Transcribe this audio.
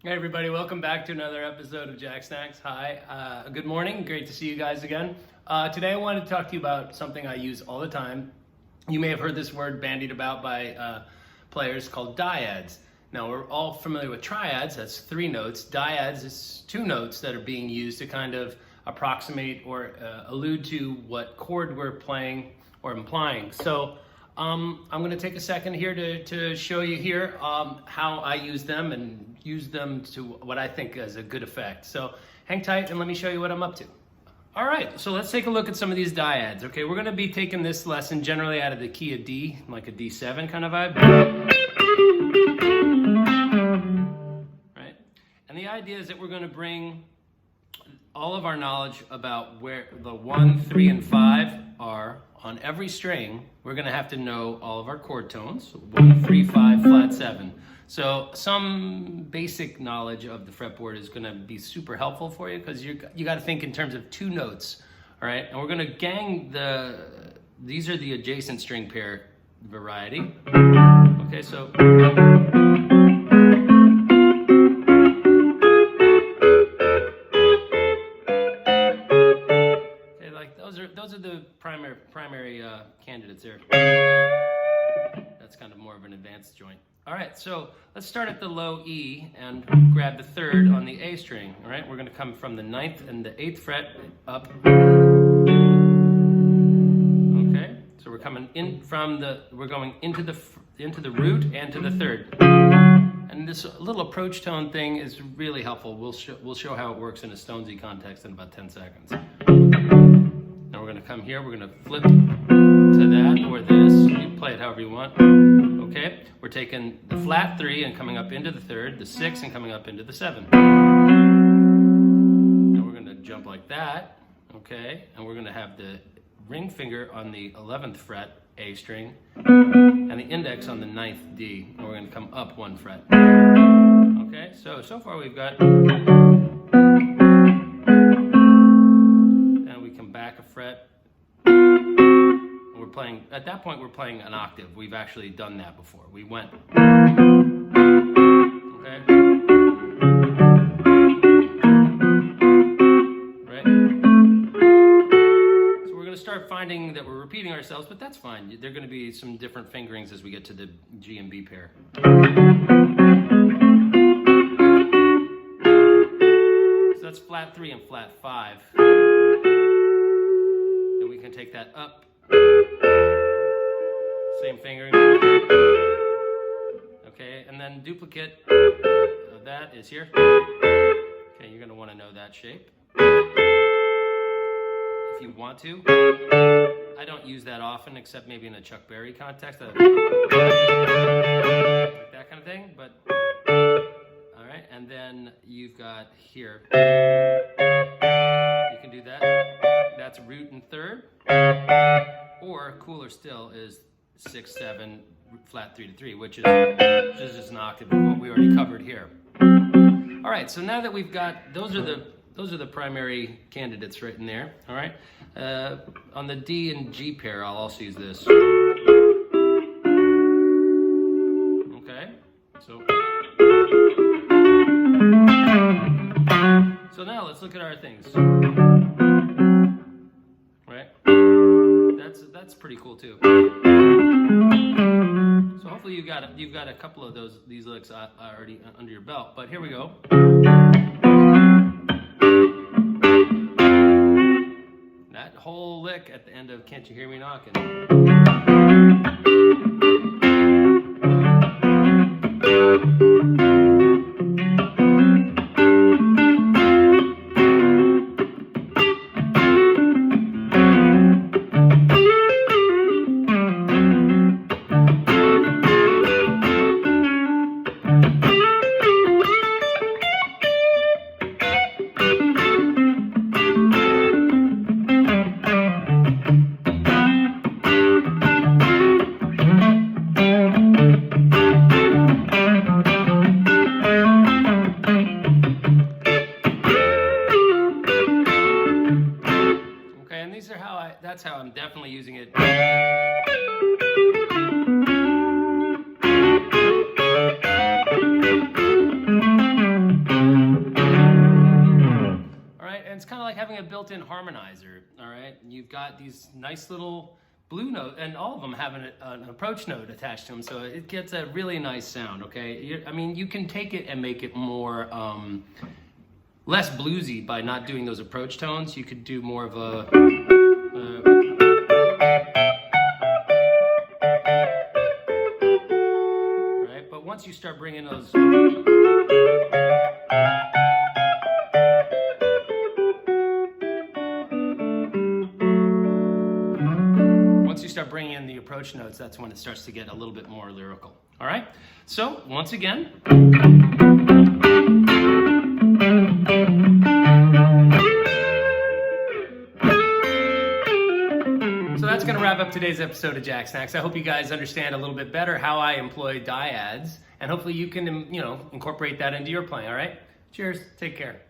Hey everybody, welcome back to another episode of Jacksnax. Hi, good morning, great to see you guys again. Today I wanted to talk to you about something I use all the time. You may have heard this word bandied about by players called dyads. Now we're all familiar with triads, that's 3 notes. Dyads is 2 notes that are being used to kind of approximate or allude to what chord we're playing or implying. So I'm going to take a second here to show you here how I use them and use them to what I think is a good effect. So hang tight and let me show you what I'm up to. All right, so let's take a look at some of these dyads. Okay, we're going to be taking this lesson generally out of the key of D, like a D7 kind of vibe. Right? And the idea is that we're going to bring all of our knowledge about where the 1, 3, and 5 are on every string. We're going to have to know all of our chord tones, 1, 3, 5, flat 7. So some basic knowledge of the fretboard is going to be super helpful for you because you got to think in terms of 2 notes, all right? And we're going to gang these are the adjacent string pair variety. Okay, so those are the primary candidates there. That's kind of more of an advanced joint. All right, so let's start at the low E and grab the 3rd on the A string. All right, we're going to come from the 9th and the 8th fret up. Okay, so we're coming in we're going into the root and to the 3rd. And this little approach tone thing is really helpful. We'll show how it works in a Stonesy context in about 10 seconds. Now we're going to come here, we're going to flip to that or this. You play it however you want. Okay, we're taking the flat 3 and coming up into the 3rd, the 6 and coming up into the 7. Now we're going to jump like that, okay, and we're going to have the ring finger on the 11th fret, A string, and the index on the 9th D, and we're going to come up 1 fret. Okay, so far we've got, and we come back a fret. At that point, we're playing an octave. We've actually done that before. We went. Okay. Right? So we're going to start finding that we're repeating ourselves, but that's fine. There are going to be some different fingerings as we get to the G and B pair. So that's flat 3 and flat 5. Then we can take that up. Same fingering. Okay, and then duplicate of that is here. Okay, you're going to want to know that shape if you want to. I don't use that often, except maybe in a Chuck Berry context, like that kind of thing. But all right, and then you've got here. You can do that. That's root and 3rd. Or cooler still is 6, 7, flat 3 to 3, which is just an octave of what we already covered here. All right, so now that we've got those are the primary candidates right in there. All right, on the D and G pair, I'll also use this. Okay, so now let's look at our things. Right. That's pretty cool too. So hopefully you've got a couple of these licks already under your belt. But here we go. That whole lick at the end of "Can't You Hear Me Knocking." that's how I'm definitely using it. built-in harmonizer, all right? You've got these nice little blue note, and all of them have an approach note attached to them, so it gets a really nice sound, okay? I mean, you can take it and make it more, less bluesy by not doing those approach tones. You could do more of a, right? But once you start bringing those, once you start bringing in the approach notes, that's when it starts to get a little bit more lyrical. All right? So, once again. So that's going to wrap up today's episode of Jacksnax. I hope you guys understand a little bit better how I employ dyads, and hopefully you can, incorporate that into your playing, all right? Cheers. Take care.